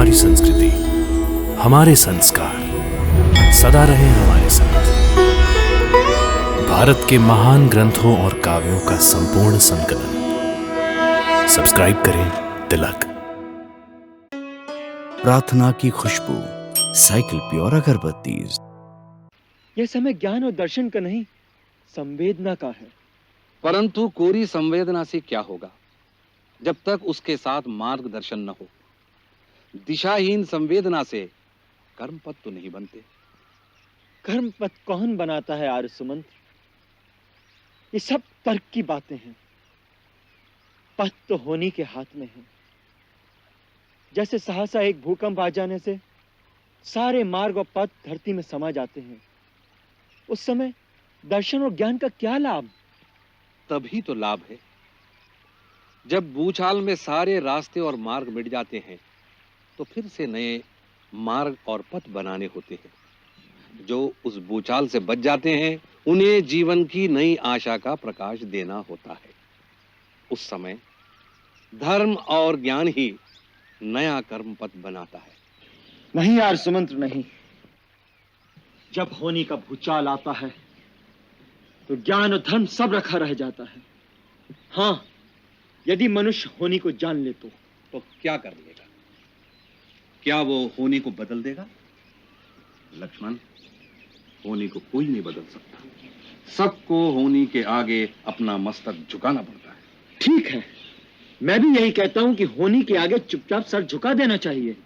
हमारी संस्कृति, हमारे संस्कार सदा रहे हमारे साथ। भारत के महान ग्रंथों और काव्यों का संपूर्ण संकलन। सब्सक्राइब करें तिलक। प्रार्थना की खुशबू, साइकिल प्योर अगरबत्ती। यह समय ज्ञान और दर्शन का नहीं, संवेदना का है। परंतु कोरी संवेदना से क्या होगा जब तक उसके साथ मार्गदर्शन न हो। दिशाहीन संवेदना से कर्मपथ तो नहीं बनते। कर्मपथ कौन बनाता है आर्य सुमंत? ये सब तर्क की बातें हैं। पथ तो होनी के हाथ में है। जैसे सहसा एक भूकंप आ जाने से सारे मार्ग और पथ धरती में समा जाते हैं, उस समय दर्शन और ज्ञान का क्या लाभ? तभी तो लाभ है जब भूचाल में सारे रास्ते और मार्ग मिट जाते हैं तो फिर से नए मार्ग और पथ बनाने होते हैं। जो उस भूचाल से बच जाते हैं उन्हें जीवन की नई आशा का प्रकाश देना होता है। उस समय धर्म और ज्ञान ही नया कर्म पथ बनाता है। नहीं यार सुमंत, नहीं। जब होनी का भूचाल आता है तो ज्ञान और धर्म सब रखा रह जाता है। हाँ, यदि मनुष्य होनी को जान ले तो क्या कर लेगा? क्या वो होनी को बदल देगा? लक्ष्मण, होनी को कोई नहीं बदल सकता। सबको होनी के आगे अपना मस्तक झुकाना पड़ता है। ठीक है, मैं भी यही कहता हूं कि होनी के आगे चुपचाप सर झुका देना चाहिए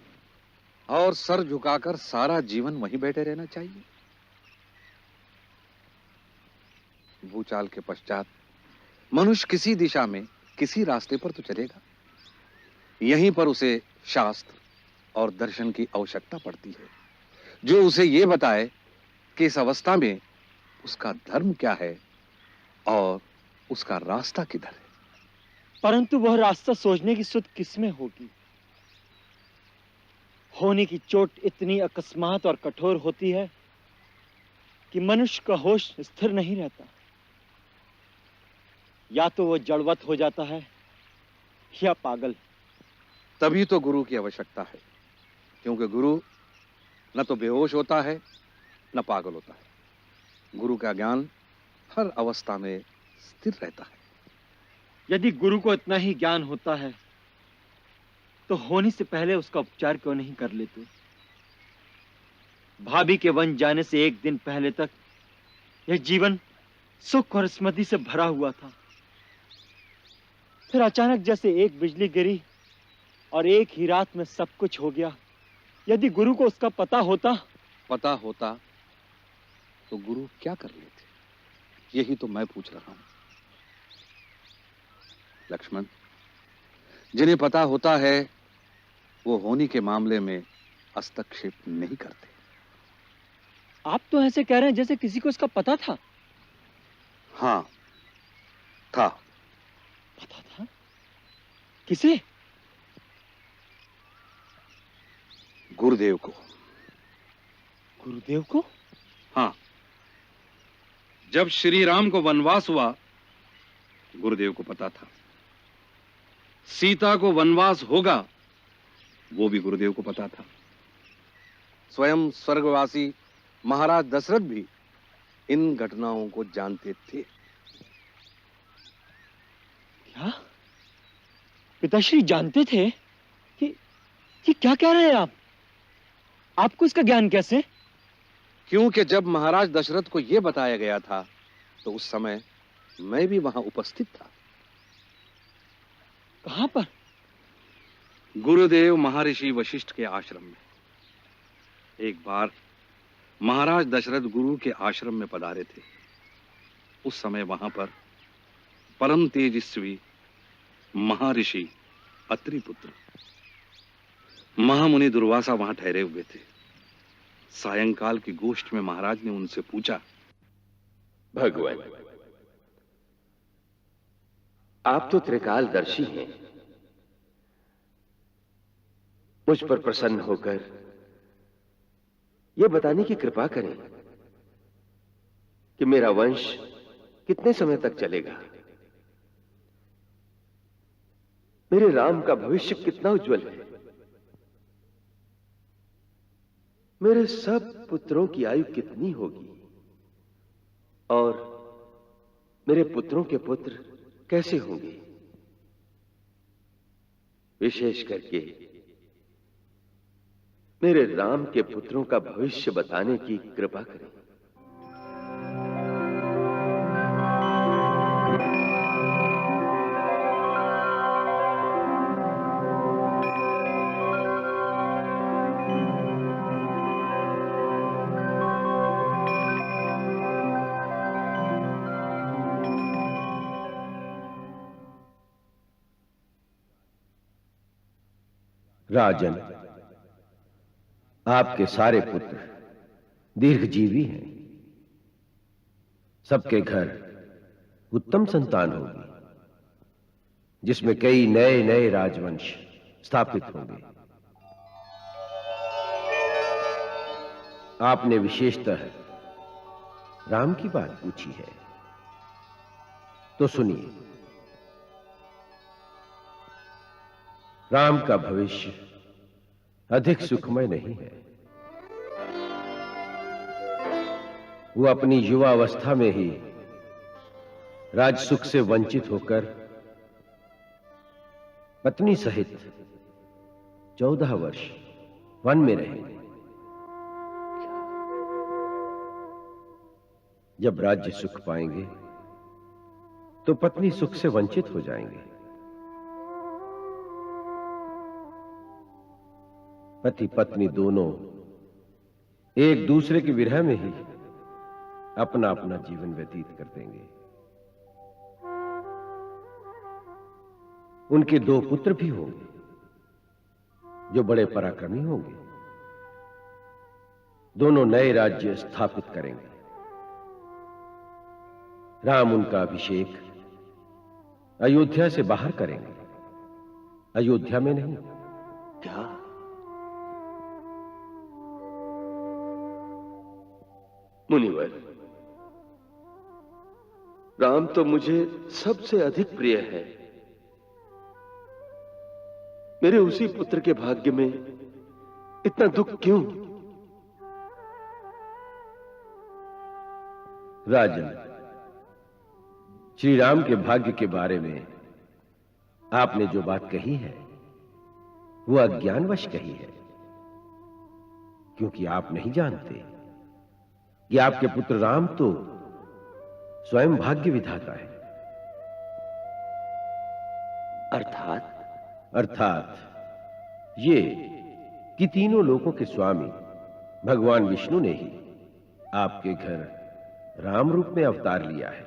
और सर झुकाकर सारा जीवन वहीं बैठे रहना चाहिए। भूचाल के पश्चात मनुष्य किसी दिशा में किसी रास्ते पर तो चलेगा। यहीं पर उसे शास्त्र और दर्शन की आवश्यकता पड़ती है जो उसे यह बताए कि इस अवस्था में उसका धर्म क्या है और उसका रास्ता किधर है। परंतु वह रास्ता सोचने की सुध किसमें होगी? होने की चोट इतनी अकस्मात और कठोर होती है कि मनुष्य का होश स्थिर नहीं रहता। या तो वो जड़वत हो जाता है या पागल। तभी तो गुरु की आवश्यकता है, क्योंकि गुरु न तो बेहोश होता है न पागल होता है। गुरु का ज्ञान हर अवस्था में स्थिर रहता है। यदि गुरु को इतना ही ज्ञान होता है तो होने से पहले उसका उपचार क्यों नहीं कर लेते? भाभी के वन जाने से एक दिन पहले तक यह जीवन सुख और स्मृति से भरा हुआ था। फिर अचानक जैसे एक बिजली गिरी और एक ही रात में सब कुछ हो गया। यदि गुरु को उसका पता होता तो गुरु क्या कर लेते? यही तो मैं पूछ रहा हूं। लक्ष्मण, जिन्हें पता होता है वो होनी के मामले में हस्तक्षेप नहीं करते। आप तो ऐसे कह रहे हैं जैसे किसी को इसका पता था। हाँ, था। पता था? किसे? गुरुदेव को। गुरुदेव को? हाँ, जब श्री राम को वनवास हुआ गुरुदेव को पता था। सीता को वनवास होगा वो भी गुरुदेव को पता था। स्वयं स्वर्गवासी महाराज दशरथ भी इन घटनाओं को जानते थे। क्या पिताश्री जानते थे? कि क्या कह रहे हैं आप? आपको इसका ज्ञान कैसे? क्योंकि जब महाराज दशरथ को यह बताया गया था तो उस समय मैं भी वहां उपस्थित था। कहां पर? गुरुदेव महर्षि वशिष्ठ के आश्रम में। एक बार महाराज दशरथ गुरु के आश्रम में पधारे थे। उस समय वहां पर परम तेजस्वी महर्षि अत्रि पुत्र महामुनि दुर्वासा वहां ठहरे हुए थे। सायंकाल की गोष्ठ में महाराज ने उनसे पूछा, भगवान, आप तो त्रिकालदर्शी हैं। मुझ पर प्रसन्न होकर यह बताने की कृपा करें कि मेरा वंश कितने समय तक चलेगा। मेरे राम का भविष्य कितना उज्जवल है। मेरे सब पुत्रों की आयु कितनी होगी और मेरे पुत्रों के पुत्र कैसे होंगे? विशेष करके मेरे राम के पुत्रों का भविष्य बताने की कृपा करें। राजन, आपके सारे पुत्र दीर्घजीवी हैं। सबके घर उत्तम संतान होगी, जिसमें कई नए नए राजवंश स्थापित होंगे। आपने विशेषतः राम की बात पूछी है, तो सुनिए। राम का भविष्य अधिक सुखमय नहीं है। वो अपनी युवावस्था में ही राज सुख से वंचित होकर पत्नी सहित 14 वर्ष वन में रहेंगे। जब राज्य सुख पाएंगे तो पत्नी सुख से वंचित हो जाएंगे। पति पत्नी दोनों एक दूसरे के विरह में ही अपना अपना जीवन व्यतीत कर देंगे। उनके 2 पुत्र भी होंगे जो बड़े पराक्रमी होंगे। दोनों नए राज्य स्थापित करेंगे। राम उनका अभिषेक अयोध्या से बाहर करेंगे, अयोध्या में नहीं। क्या? मुनिवर, राम तो मुझे सबसे अधिक प्रिय है। मेरे उसी पुत्र के भाग्य में इतना दुख क्यों? राजन, श्री राम के भाग्य के बारे में आपने जो बात कही है वो अज्ञानवश कही है, क्योंकि आप नहीं जानते कि आपके पुत्र राम तो स्वयं भाग्य विधाता है। अर्थात ये कि तीनों लोकों के स्वामी भगवान विष्णु ने ही आपके घर राम रूप में अवतार लिया है।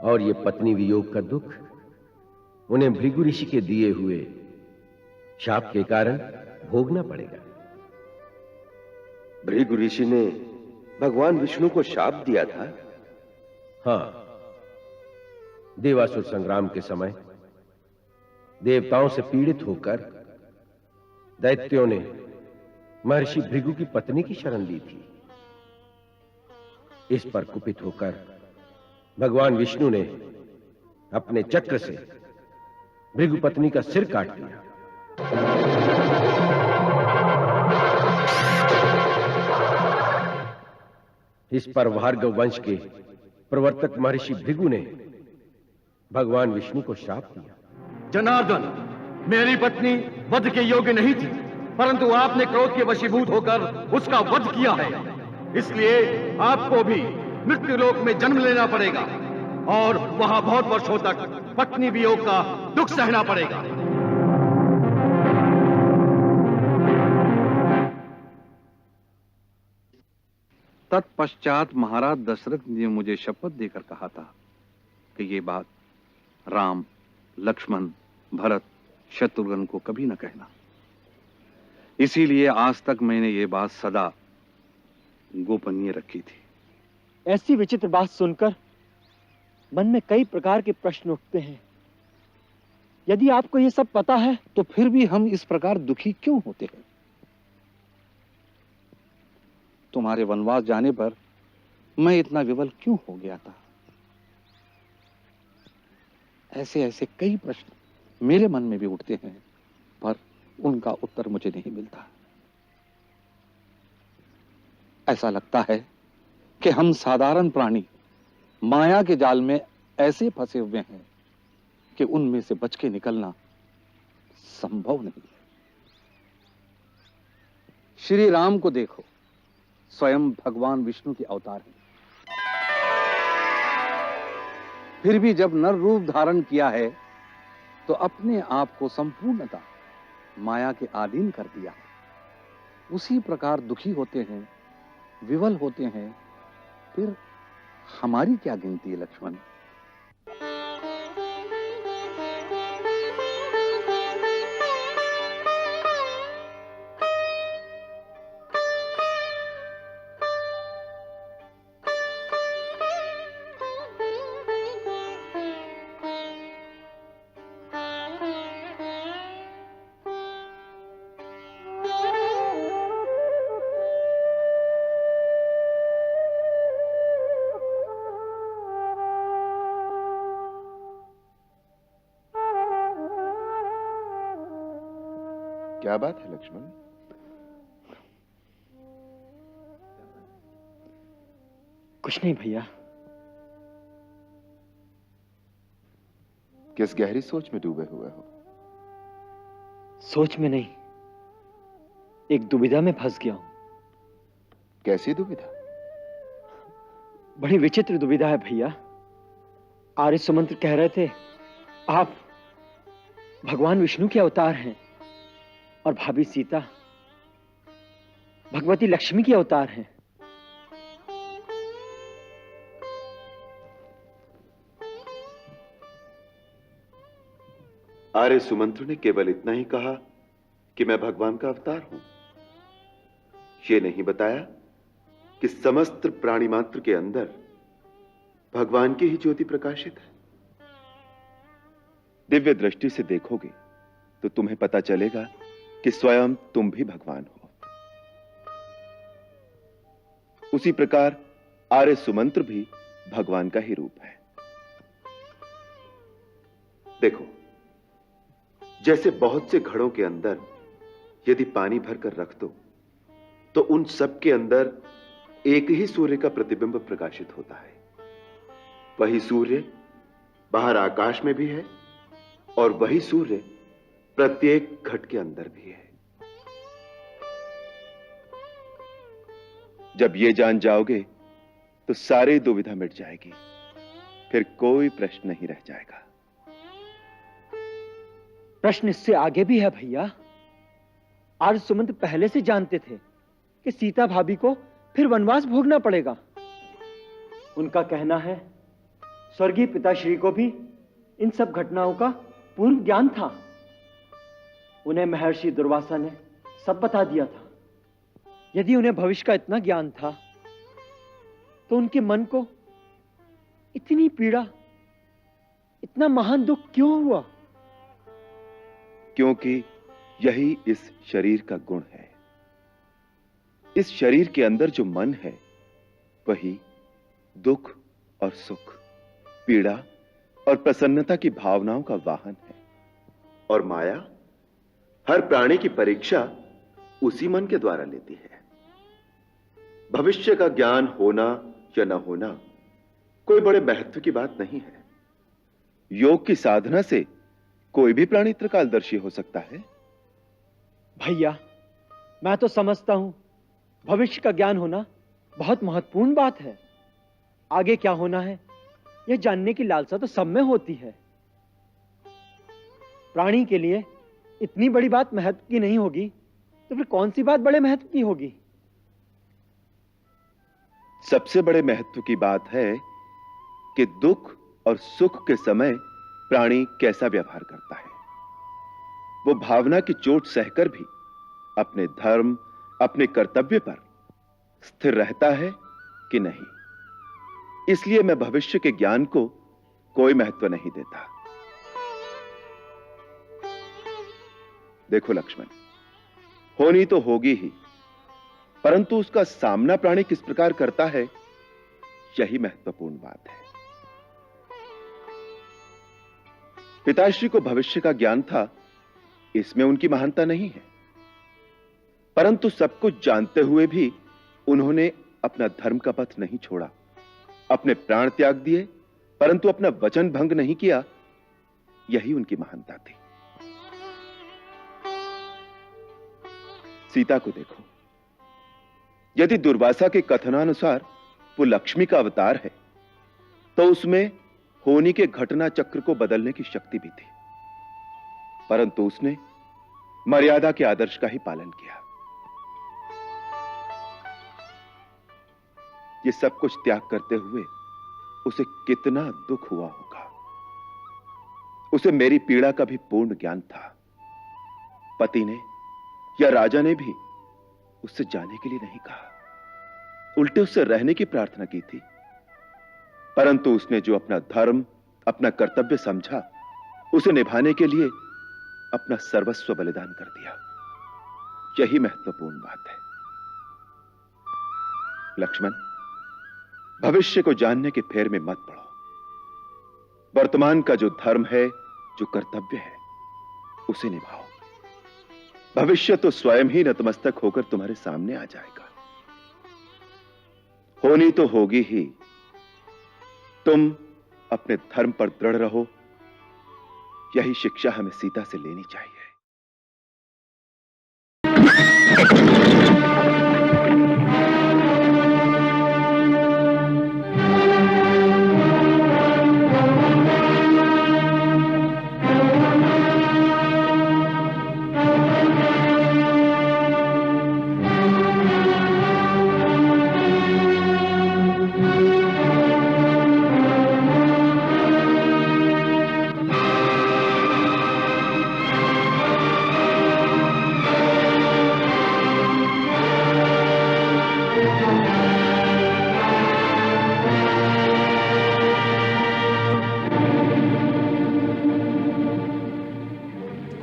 और ये पत्नी वियोग का दुख उन्हें भृगु ऋषि के दिए हुए शाप के कारण भोगना पड़ेगा। भृगु ऋषि ने भगवान विष्णु को शाप दिया था? हां, देवासुर संग्राम के समय देवताओं से पीड़ित होकर दैत्यों ने महर्षि भृगु की पत्नी की शरण ली थी। इस पर कुपित होकर भगवान विष्णु ने अपने चक्र से भृगु पत्नी का सिर काट दिया। इस पर भार्गव वंश के प्रवर्तक महर्षि भृगु ने भगवान विष्णु को श्राप दिया। जनार्दन, मेरी पत्नी वध के योग्य नहीं थी, परंतु आपने क्रोध के वशीभूत होकर उसका वध किया है। इसलिए आपको भी मृत्यु लोक में जन्म लेना पड़ेगा और वहां बहुत वर्षों तक पत्नी वियोग का दुख सहना पड़ेगा। तत्पश्चात महाराज दशरथ ने मुझे शपथ देकर कहा था कि ये बात राम, लक्ष्मण, भरत, शत्रुघ्न को कभी न कहना। इसीलिए आज तक मैंने ये बात सदा गोपनीय रखी थी। ऐसी विचित्र बात सुनकर मन में कई प्रकार के प्रश्न उठते हैं। यदि आपको ये सब पता है तो फिर भी हम इस प्रकार दुखी क्यों होते हैं? तुम्हारे वनवास जाने पर मैं इतना विवल क्यों हो गया था? ऐसे ऐसे कई प्रश्न मेरे मन में भी उठते हैं, पर उनका उत्तर मुझे नहीं मिलता। ऐसा लगता है कि हम साधारण प्राणी माया के जाल में ऐसे फंसे हुए हैं कि उनमें से बच के निकलना संभव नहीं है। श्री राम को देखो, स्वयं भगवान विष्णु के अवतार हैं। फिर भी जब नर रूप धारण किया है तो अपने आप को संपूर्णतः माया के अधीन कर दिया है। उसी प्रकार दुखी होते हैं, विवल होते हैं, फिर हमारी क्या गिनती है लक्ष्मण? क्या बात है लक्ष्मण? कुछ नहीं भैया। किस गहरी सोच में डूबे हुए हो? सोच में नहीं, एक दुविधा में फंस गया हूं। कैसी दुविधा? बड़ी विचित्र दुविधा है भैया। आर्य सुमंत्र कह रहे थे आप भगवान विष्णु के अवतार हैं और भाभी सीता भगवती लक्ष्मी के अवतार हैं। आर्य सुमंत्र ने केवल इतना ही कहा कि मैं भगवान का अवतार हूं। ये नहीं बताया कि समस्त प्राणी मात्र के अंदर भगवान की ही ज्योति प्रकाशित है। दिव्य दृष्टि से देखोगे तो तुम्हें पता चलेगा कि स्वयं तुम भी भगवान हो। उसी प्रकार आर्य सुमंत्र भी भगवान का ही रूप है। देखो, जैसे बहुत से घड़ों के अंदर यदि पानी भरकर रख दो तो उन सब के अंदर एक ही सूर्य का प्रतिबिंब प्रकाशित होता है। वही सूर्य बाहर आकाश में भी है और वही सूर्य प्रत्येक घट के अंदर भी है। जब ये जान जाओगे तो सारी दुविधा मिट जाएगी, फिर कोई प्रश्न नहीं रह जाएगा। प्रश्न इससे आगे भी है भैया। आर्य सुमंत्र पहले से जानते थे कि सीता भाभी को फिर वनवास भोगना पड़ेगा। उनका कहना है स्वर्गीय पिताश्री को भी इन सब घटनाओं का पूर्ण ज्ञान था। उन्हें महर्षि दुर्वासा ने सब बता दिया था। यदि उन्हें भविष्य का इतना ज्ञान था तो उनके मन को इतनी पीड़ा, इतना महान दुख क्यों हुआ? क्योंकि यही इस शरीर का गुण है। इस शरीर के अंदर जो मन है वही दुख और सुख, पीड़ा और प्रसन्नता की भावनाओं का वाहन है। और माया हर प्राणी की परीक्षा उसी मन के द्वारा लेती है। भविष्य का ज्ञान होना या न होना कोई बड़े महत्व की बात नहीं है। योग की साधना से कोई भी प्राणी त्रिकालदर्शी हो सकता है। भैया, मैं तो समझता हूं भविष्य का ज्ञान होना बहुत महत्वपूर्ण बात है। आगे क्या होना है यह जानने की लालसा तो सब में होती है। प्राणी के लिए इतनी बड़ी बात महत्व की नहीं होगी तो फिर कौन सी बात बड़े महत्व की होगी? सबसे बड़े महत्व की बात है कि दुख और सुख के समय प्राणी कैसा व्यवहार करता है। वो भावना की चोट सहकर भी अपने धर्म, अपने कर्तव्य पर स्थिर रहता है कि नहीं। इसलिए मैं भविष्य के ज्ञान को कोई महत्व नहीं देता। देखो लक्ष्मण, होनी तो होगी ही, परंतु उसका सामना प्राणी किस प्रकार करता है यही महत्वपूर्ण बात है। पिताश्री को भविष्य का ज्ञान था, इसमें उनकी महानता नहीं है, परंतु सब कुछ जानते हुए भी उन्होंने अपना धर्म का पथ नहीं छोड़ा, अपने प्राण त्याग दिए, परंतु अपना वचन भंग नहीं किया। यही उनकी महानता थी। सीता को देखो, यदि दुर्वासा के कथनानुसार वो लक्ष्मी का अवतार है, तो उसमें होनी के घटना चक्र को बदलने की शक्ति भी थी, परंतु उसने मर्यादा के आदर्श का ही पालन किया। ये सब कुछ त्याग करते हुए उसे कितना दुख हुआ होगा। उसे मेरी पीड़ा का भी पूर्ण ज्ञान था। पति ने या राजा ने भी उससे जाने के लिए नहीं कहा, उल्टे उससे रहने की प्रार्थना की थी, परंतु उसने जो अपना धर्म, अपना कर्तव्य समझा, उसे निभाने के लिए अपना सर्वस्व बलिदान कर दिया। यही महत्वपूर्ण बात है। लक्ष्मण, भविष्य को जानने के फेर में मत पड़ो। वर्तमान का जो धर्म है, जो कर्तव्य है, उसे निभाओ। भविष्य तो स्वयं ही नतमस्तक होकर तुम्हारे सामने आ जाएगा। होनी तो होगी ही। तुम अपने धर्म पर दृढ़ रहो। यही शिक्षा हमें सीता से लेनी चाहिए।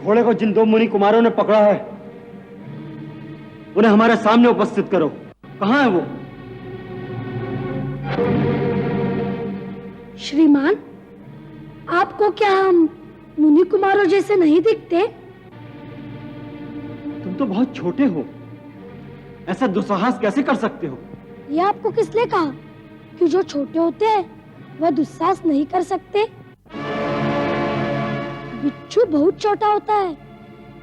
घोड़े को जिन दो मुनि कुमारों ने पकड़ा है, उन्हें हमारे सामने उपस्थित करो। कहां है वो? श्रीमान, आपको क्या हम मुनि कुमारों जैसे नहीं दिखते? तुम तो बहुत छोटे हो, ऐसा दुस्साहस कैसे कर सकते हो? ये आपको किसने कहा कि जो छोटे होते हैं वह दुस्साहस नहीं कर सकते? बिच्छू बहुत छोटा होता है,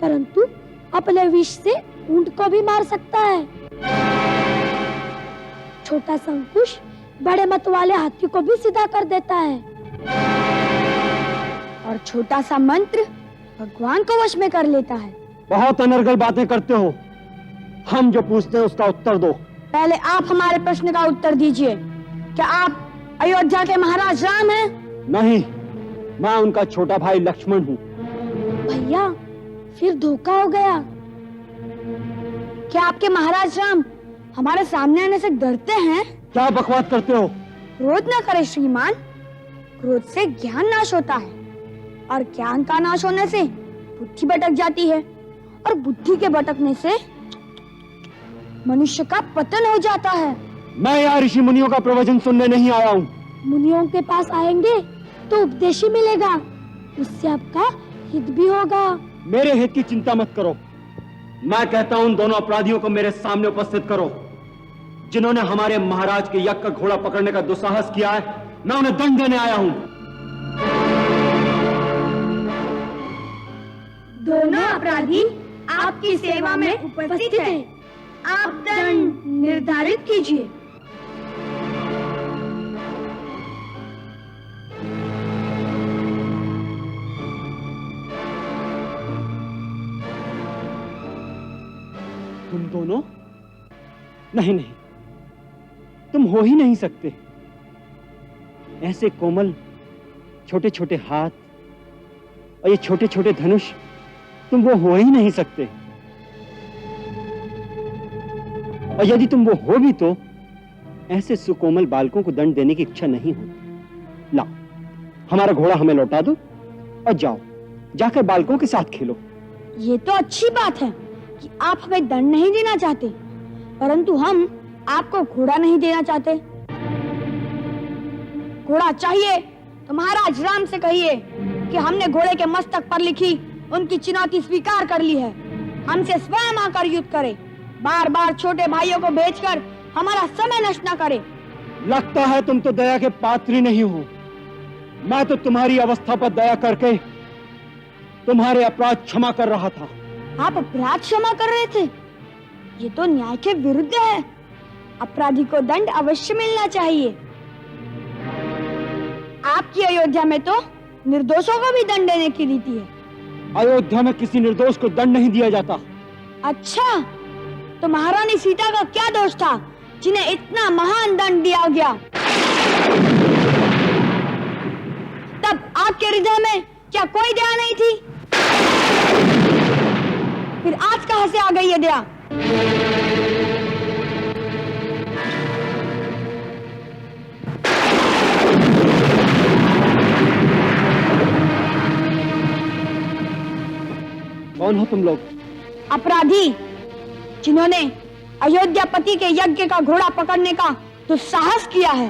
परंतु अपने विष से ऊंट को भी मार सकता है। छोटा सा अंकुश बड़े मत वाले हाथी को भी सीधा कर देता है, और छोटा सा मंत्र भगवान को वश में कर लेता है। बहुत अनर्गल बातें करते हो। हम जो पूछते हैं उसका उत्तर दो। पहले आप हमारे प्रश्न का उत्तर दीजिए। क्या आप अयोध्या के महाराज राम हैं? नहीं, मैं उनका छोटा भाई लक्ष्मण हूँ। भैया, फिर धोखा हो गया। क्या आपके महाराज राम हमारे सामने आने से डरते हैं? क्या बकवास करते हो? क्रोध न करे श्रीमान, क्रोध से ज्ञान नाश होता है, और ज्ञान का नाश होने से बुद्धि भटक जाती है, और बुद्धि के भटकने से मनुष्य का पतन हो जाता है। मैं यहाँ ऋषि मुनियों का प्रवचन सुनने नहीं आया हूँ। मुनियों के पास आएंगे तो उपदेश ही मिलेगा, उससे आपका हित भी होगा। मेरे हित की चिंता मत करो। मैं कहता हूँ दोनों अपराधियों को मेरे सामने उपस्थित करो, जिन्होंने हमारे महाराज के यज्ञ का घोड़ा पकड़ने का दुस्साहस किया है। मैं उन्हें दंड देने आया हूँ। दोनों अपराधी आपकी सेवा में उपस्थित हैं। आप दंड निर्धारित कीजिए। तुम दोनों? नहीं नहीं, तुम हो ही नहीं सकते। ऐसे कोमल छोटे छोटे हाथ और ये छोटे छोटे धनुष, तुम वो हो ही नहीं सकते। और यदि तुम वो हो भी तो ऐसे सुकोमल बालकों को दंड देने की इच्छा नहीं होती। लाओ, हमारा घोड़ा हमें लौटा दो और जाओ, जाकर बालकों के साथ खेलो। ये तो अच्छी बात है कि आप हमें दंड नहीं देना चाहते, परंतु हम आपको घोड़ा नहीं देना चाहते। घोड़ा चाहिए तो महाराज राम से कहिए कि हमने घोड़े के मस्तक पर लिखी उनकी चुनौती स्वीकार कर ली है। हमसे स्वयं आकर युद्ध करे, बार बार छोटे भाइयों को भेजकर हमारा समय नष्ट न करे। लगता है तुम तो दया के पात्र ही नहीं हो। मैं तो तुम्हारी अवस्था पर दया करके तुम्हारे अपराध क्षमा कर रहा था। आप अपराध क्षमा कर रहे थे? ये तो न्याय के विरुद्ध है। अपराधी को दंड अवश्य मिलना चाहिए। आपकी अयोध्या में तो निर्दोषों को भी दंड देने की रीति है। अयोध्या में किसी निर्दोष को दंड नहीं दिया जाता। अच्छा, तो महारानी सीता का क्या दोष था जिन्हें इतना महान दंड दिया गया? तब आपके हृदय में क्या कोई दया नहीं थी? फिर आज कहां से आ गई ये दया? कौन हो तुम लोग? अपराधी जिन्होंने अयोध्यापति के यज्ञ का घोड़ा पकड़ने का दुस्साहस किया है।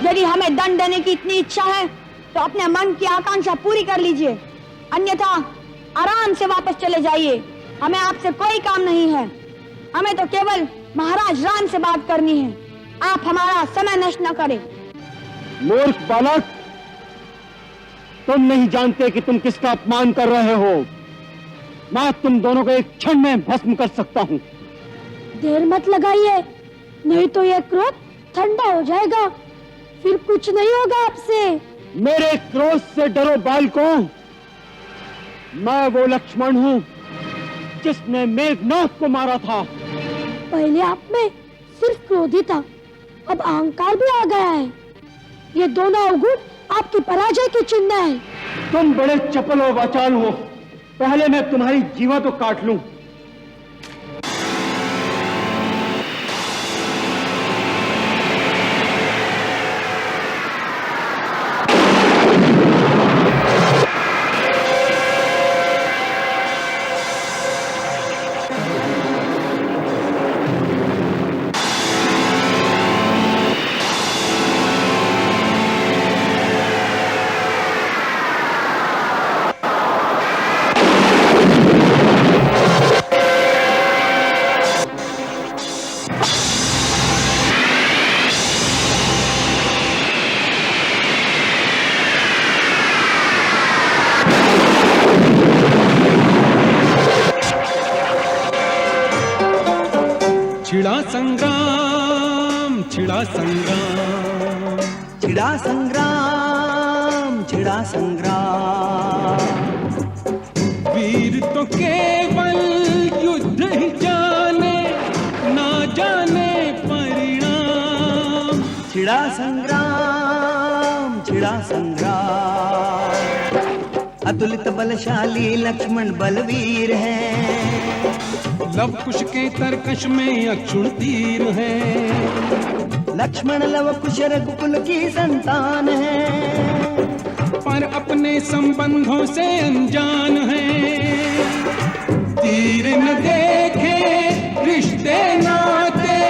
यदि हमें दंड देने की इतनी इच्छा है तो अपने मन की आकांक्षा पूरी कर लीजिए, अन्यथा आराम से वापस चले जाइए। हमें आपसे कोई काम नहीं है। हमें तो केवल महाराज राम से बात करनी है। आप हमारा समय नष्ट न करें। मूर्ख बालक, तुम नहीं जानते कि तुम किसका अपमान कर रहे हो। मैं तुम दोनों को एक क्षण में भस्म कर सकता हूँ। देर मत लगाइए, नहीं तो यह क्रोध ठंडा हो जाएगा, फिर कुछ नहीं होगा आपसे। मेरे क्रोध से डरो बालकों। मैं वो लक्ष्मण हूँ जिसने मेघनाथ को मारा था। पहले आप में सिर्फ क्रोध ही था, अब अहंकार भी आ गया है। ये दोनों अवगुण आपकी पराजय की चिन्ह है। तुम बड़े चपल और वाचाल हो। पहले मैं तुम्हारी जीवा तो काट लूं। छिड़ा संग्राम, छिड़ा संग्राम, छिड़ा संग्राम, छिड़ा संग्राम। वीर तो केवल युद्ध ही जाने, ना जाने परिणाम। छिड़ा संग्राम, छिड़ा संग्राम। अतुलित बलशाली लक्ष्मण बलवीर है। लव कुश के तरकश में अक्षुण तीर है। लक्ष्मण लव कुश रघुकुल की संतान है, पर अपने संबंधों से अनजान है। तीर न देखे रिश्ते नाते,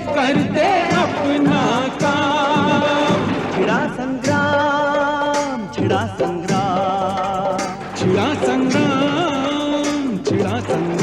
करते अपना काम। छिड़ा संग्राम, छिड़ा संग्राम, छिड़ा संग्राम, छिड़ा संग्राम।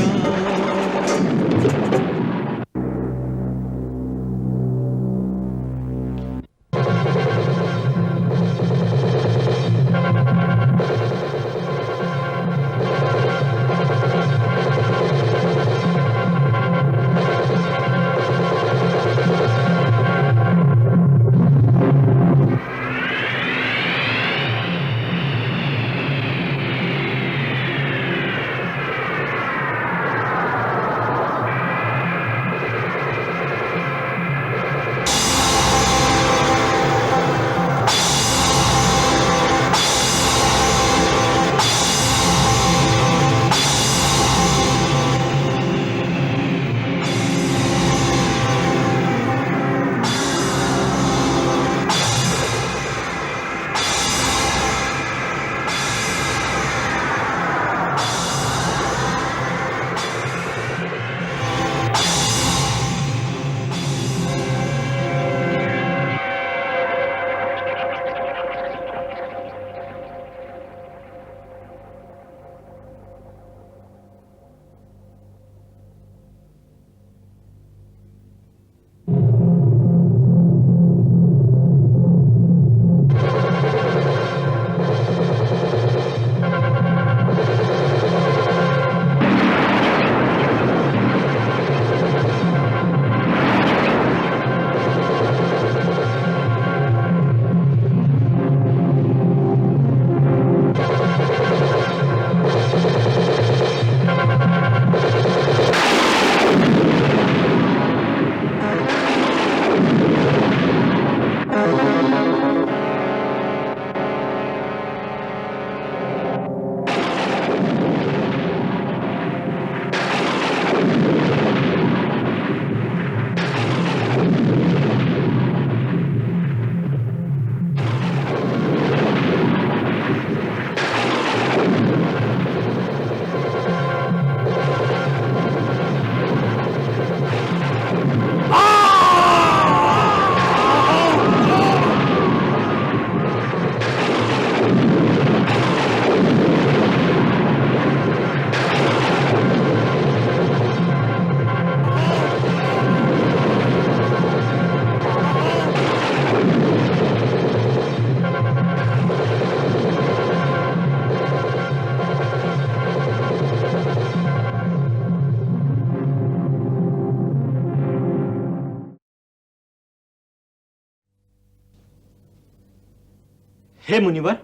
हे मुनिवर,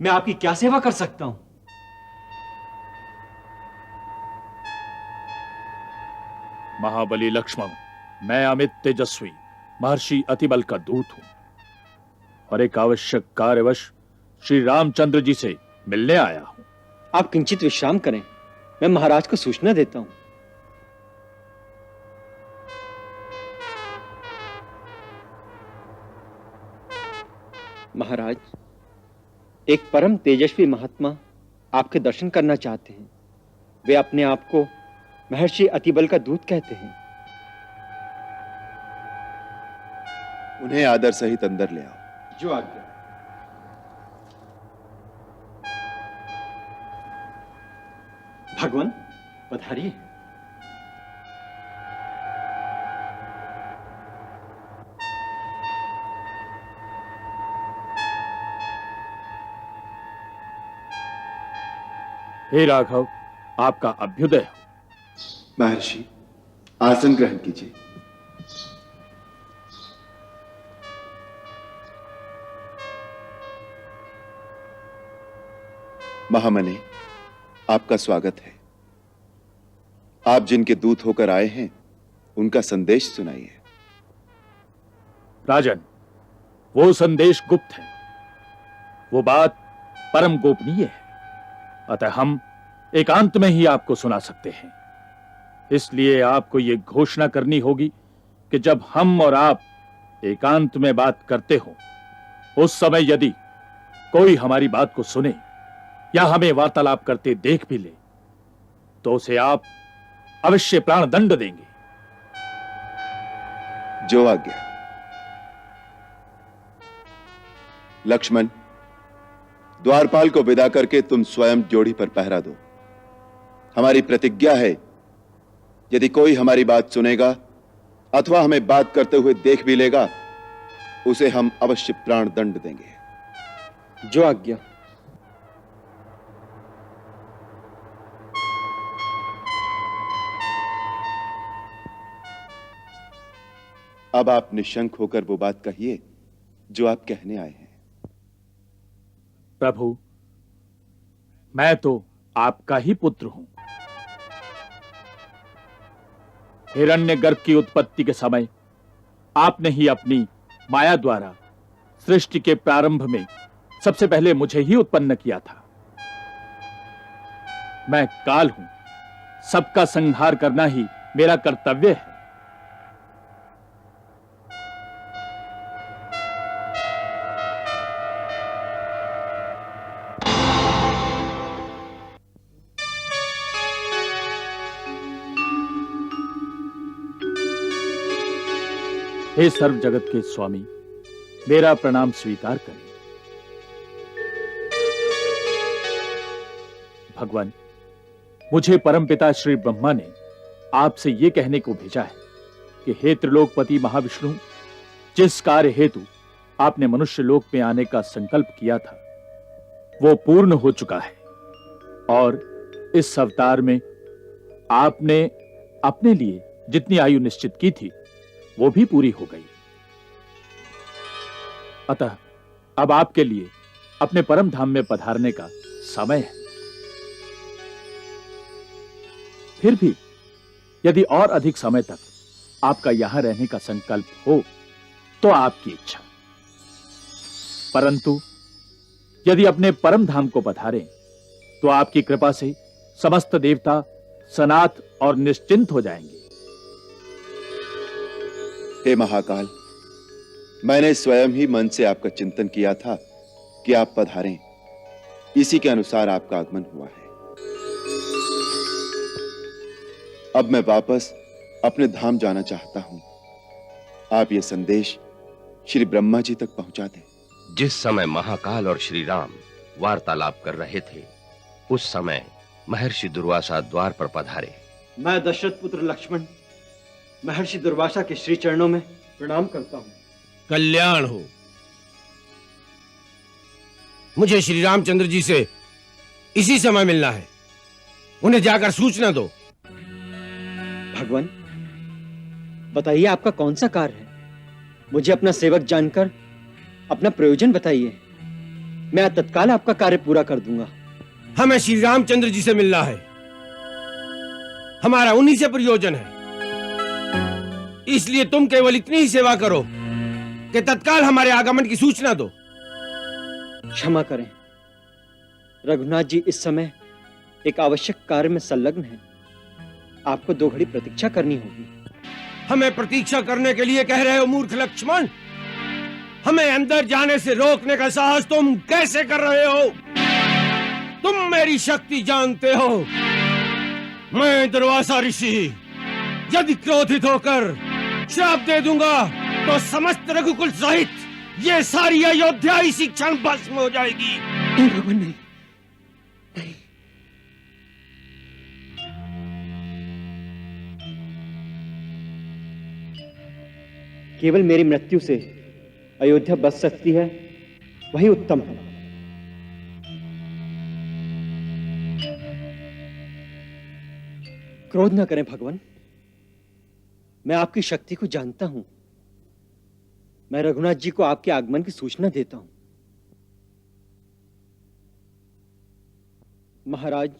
मैं आपकी क्या सेवा कर सकता हूं? महाबली लक्ष्मण, मैं अमित तेजस्वी महर्षि अतिबल का दूत हूं और एक आवश्यक कार्यवश श्री रामचंद्र जी से मिलने आया हूं। आप किंचित विश्राम करें, मैं महाराज को सूचना देता हूं। महाराज, एक परम तेजस्वी महात्मा आपके दर्शन करना चाहते हैं। वे अपने आप को महर्षि अतिबल का दूत कहते हैं। उन्हें आदर सहित अंदर ले आओ। जो आज्ञा। भगवान पधारिए। हे राघव, आपका अभ्युदय हो। महर्षि, आसन ग्रहण कीजिए। महामने, आपका स्वागत है। आप जिनके दूत होकर आए हैं, उनका संदेश सुनाइए। राजन, वो संदेश गुप्त है, वो बात परम गोपनीय है, अतः हम एकांत में ही आपको सुना सकते हैं। इसलिए आपको ये घोषणा करनी होगी कि जब हम और आप एकांत में बात करते हो, उस समय यदि कोई हमारी बात को सुने या हमें वार्तालाप करते देख भी ले, तो उसे आप अवश्य प्राण दंड देंगे। जो आज्ञा। लक्ष्मण, द्वारपाल को विदा करके तुम स्वयं जोड़ी पर पहरा दो। हमारी प्रतिज्ञा है, यदि कोई हमारी बात सुनेगा अथवा हमें बात करते हुए देख भी लेगा, उसे हम अवश्य प्राण दंड देंगे। जो आज्ञा। अब आप निशंक होकर वो बात कहिए जो आप कहने आए हैं। प्रभु, मैं तो आपका ही पुत्र हूं। हिरण्यगर्भ की उत्पत्ति के समय आपने ही अपनी माया द्वारा सृष्टि के प्रारंभ में सबसे पहले मुझे ही उत्पन्न किया था। मैं काल हूं, सबका संहार करना ही मेरा कर्तव्य है। हे सर्व जगत के स्वामी, मेरा प्रणाम स्वीकार करें। भगवान, मुझे परमपिता श्री ब्रह्मा ने आपसे यह कहने को भेजा है कि हे त्रिलोकपति महाविष्णु, जिस कार्य हेतु आपने मनुष्य लोक में आने का संकल्प किया था, वो पूर्ण हो चुका है और इस अवतार में आपने अपने लिए जितनी आयु निश्चित की थी, वो भी पूरी हो गई। अतः अब आपके लिए अपने परम धाम में पधारने का समय है। फिर भी यदि और अधिक समय तक आपका यहां रहने का संकल्प हो तो आपकी इच्छा, परंतु यदि अपने परम धाम को पधारें तो आपकी कृपा से समस्त देवता सनाथ और निश्चिंत हो जाएंगे। हे महाकाल, मैंने स्वयं ही मन से आपका चिंतन किया था कि आप पधारें। इसी के अनुसार आपका आगमन हुआ है। अब मैं वापस अपने धाम जाना चाहता हूं। आप ये संदेश श्री ब्रह्मा जी तक पहुंचा दें। जिस समय महाकाल और श्री राम वार्तालाप कर रहे थे, उस समय महर्षि दुर्वासा द्वार पर पधारे। मैं दशरथ पुत्र लक्ष्मण महर्षि दुर्वासा के श्री चरणों में प्रणाम करता हूं। कल्याण हो। मुझे श्री रामचंद्र जी से इसी समय मिलना है। उन्हें जाकर सूचना दो। भगवान, बताइए आपका कौन सा कार्य है? मुझे अपना सेवक जानकर अपना प्रयोजन बताइए। मैं तत्काल आपका कार्य पूरा कर दूंगा। हमें श्री रामचंद्र जी से मिलना है, हमारा उन्हीं से प्रयोजन है। इसलिए तुम केवल इतनी ही सेवा करो कि तत्काल हमारे आगमन की सूचना दो। क्षमा करें, रघुनाथ जी इस समय एक आवश्यक कार्य में संलग्न हैं। आपको 2 घड़ी प्रतीक्षा करनी होगी। हमें प्रतीक्षा करने के लिए कह रहे हो मूर्ख लक्ष्मण? हमें अंदर जाने से रोकने का साहस तुम कैसे कर रहे हो? तुम मेरी शक्ति जानते हो। मैं दुर्वासा ऋषि यदि क्रोधित होकर श्राप दे दूंगा तो समस्त रघुकुल सहित ये सारी अयोध्या इसी क्षण भस्म हो जाएगी। नहीं भगवान, नहीं। केवल मेरी मृत्यु से अयोध्या बच सकती है, वही उत्तम है। क्रोध न करें भगवान, मैं आपकी शक्ति को जानता हूं। मैं रघुनाथ जी को आपके आगमन की सूचना देता हूं। महाराज,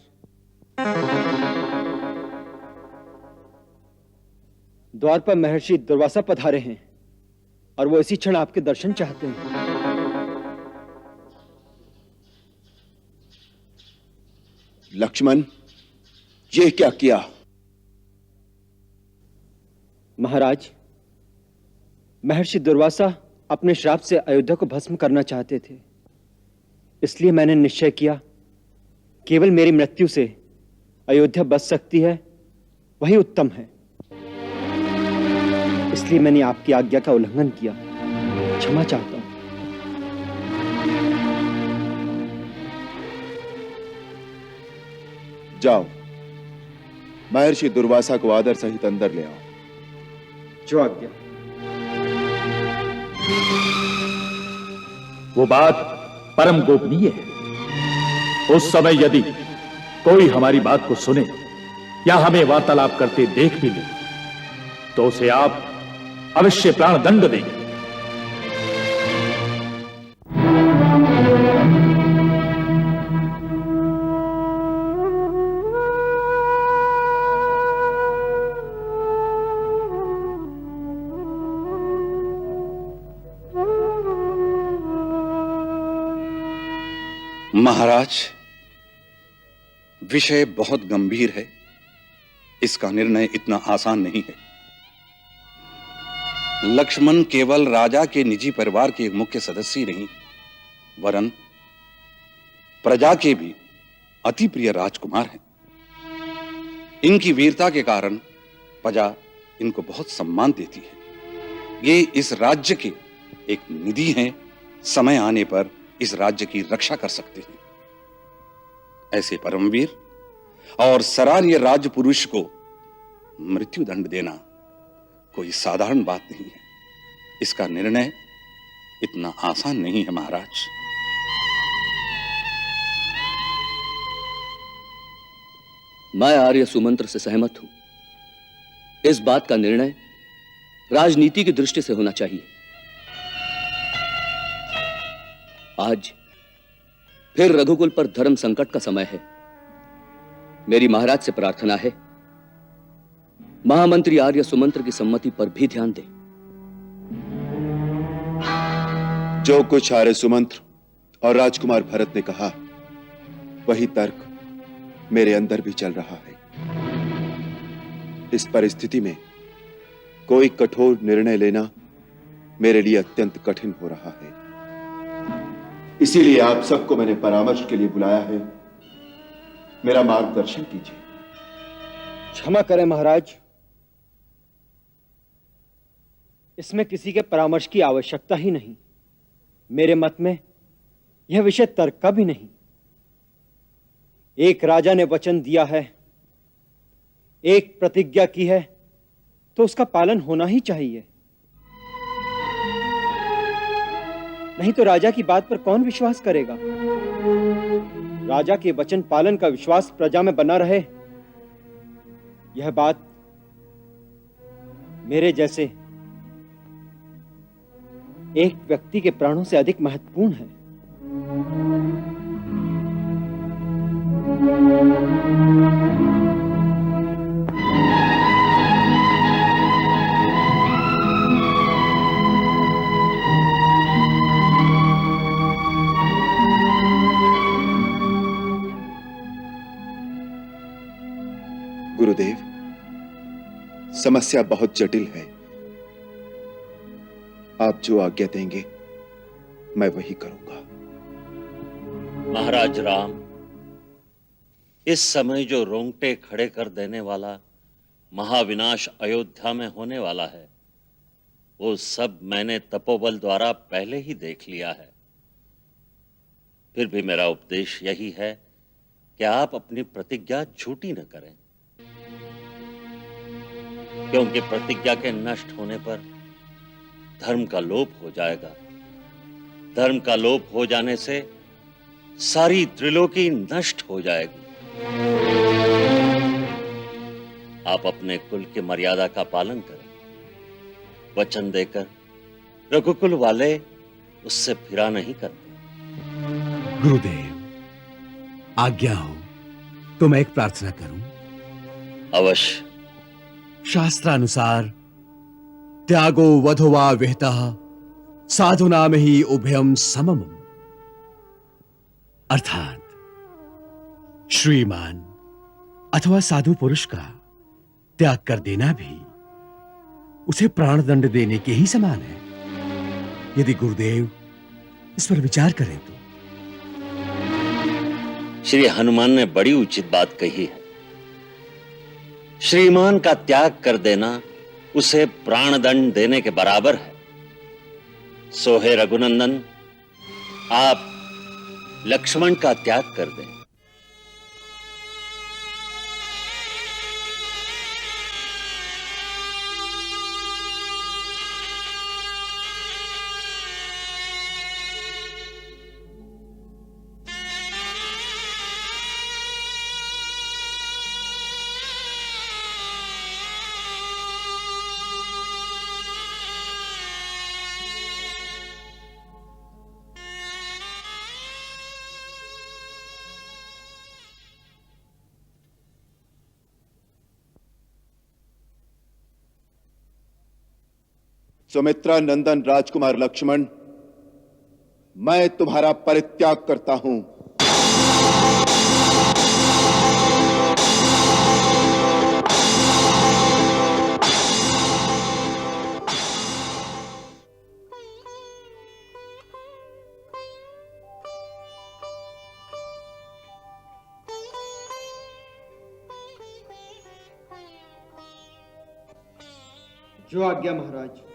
द्वार पर महर्षि दुर्वासा पधारे हैं और वो इसी क्षण आपके दर्शन चाहते हैं। लक्ष्मण, ये क्या किया? महाराज, महर्षि दुर्वासा अपने श्राप से अयोध्या को भस्म करना चाहते थे, इसलिए मैंने निश्चय किया केवल मेरी मृत्यु से अयोध्या बच सकती है, वही उत्तम है। इसलिए मैंने आपकी आज्ञा का उल्लंघन किया। क्षमा चाहता हूं। जाओ, महर्षि दुर्वासा को आदर सहित अंदर ले आओ। जो आज्ञा। वो बात परम गोपनीय है। उस समय यदि कोई हमारी बात को सुने या हमें वार्तालाप करते देख भी ले तो उसे आप अवश्य प्राण दंड देंगे। महाराज, विषय बहुत गंभीर है। इसका निर्णय इतना आसान नहीं है। लक्ष्मण केवल राजा के निजी परिवार के एक मुख्य सदस्य ही नहीं, वरन प्रजा के भी अति प्रिय राजकुमार हैं। इनकी वीरता के कारण प्रजा इनको बहुत सम्मान देती है। ये इस राज्य के एक निधि हैं, समय आने पर इस राज्य की रक्षा कर सकते हैं। ऐसे परमवीर और सराहनीय राजपुरुष को मृत्यु दंड देना कोई साधारण बात नहीं है। इसका निर्णय इतना आसान नहीं है महाराज। मैं आर्य सुमंत्र से सहमत हूं। इस बात का निर्णय राजनीति की दृष्टि से होना चाहिए। आज फिर रघुकुल पर धर्म संकट का समय है। मेरी महाराज से प्रार्थना है, महामंत्री आर्य सुमंत्र की सम्मति पर भी ध्यान दें। जो कुछ आर्य सुमंत्र और राजकुमार भरत ने कहा, वही तर्क मेरे अंदर भी चल रहा है। इस परिस्थिति में कोई कठोर निर्णय लेना मेरे लिए अत्यंत कठिन हो रहा है। इसीलिए आप सबको मैंने परामर्श के लिए बुलाया है। मेरा मार्गदर्शन कीजिए। क्षमा करें महाराज, इसमें किसी के परामर्श की आवश्यकता ही नहीं। मेरे मत में यह विषय तर्क का भी नहीं। एक राजा ने वचन दिया है, एक प्रतिज्ञा की है, तो उसका पालन होना ही चाहिए। नहीं तो राजा की बात पर कौन विश्वास करेगा? राजा के वचन पालन का विश्वास प्रजा में बना रहे, यह बात मेरे जैसे एक व्यक्ति के प्राणों से अधिक महत्वपूर्ण है। गुरुदेव, समस्या बहुत जटिल है। आप जो आज्ञा देंगे मैं वही करूंगा। महाराज राम, इस समय जो रोंगटे खड़े कर देने वाला महाविनाश अयोध्या में होने वाला है, वो सब मैंने तपोबल द्वारा पहले ही देख लिया है। फिर भी मेरा उपदेश यही है कि आप अपनी प्रतिज्ञा झूठी न करें, क्योंकि प्रतिज्ञा के नष्ट होने पर धर्म का लोप हो जाएगा। धर्म का लोप हो जाने से सारी त्रिलोकी नष्ट हो जाएगी। आप अपने कुल की मर्यादा का पालन करें। वचन देकर रघुकुल वाले उससे फिरा नहीं करते। गुरुदेव, आज्ञा हो तो मैं एक प्रार्थना करूं? अवश्य। शास्त्रानुसार त्यागो वधो वा विहितः साधुना में ही उभयम समम, अर्थात श्रीमान अथवा साधु पुरुष का त्याग कर देना भी उसे प्राणदंड देने के ही समान है। यदि गुरुदेव इस पर विचार करें तो। श्री हनुमान ने बड़ी उचित बात कही है। श्रीमान का त्याग कर देना उसे प्राणदंड देने के बराबर है। सो हे रघुनंदन, आप लक्ष्मण का त्याग कर दें। सुमित्रा नंदन राजकुमार लक्ष्मण, मैं तुम्हारा परित्याग करता हूं। जो आज्ञा महाराज।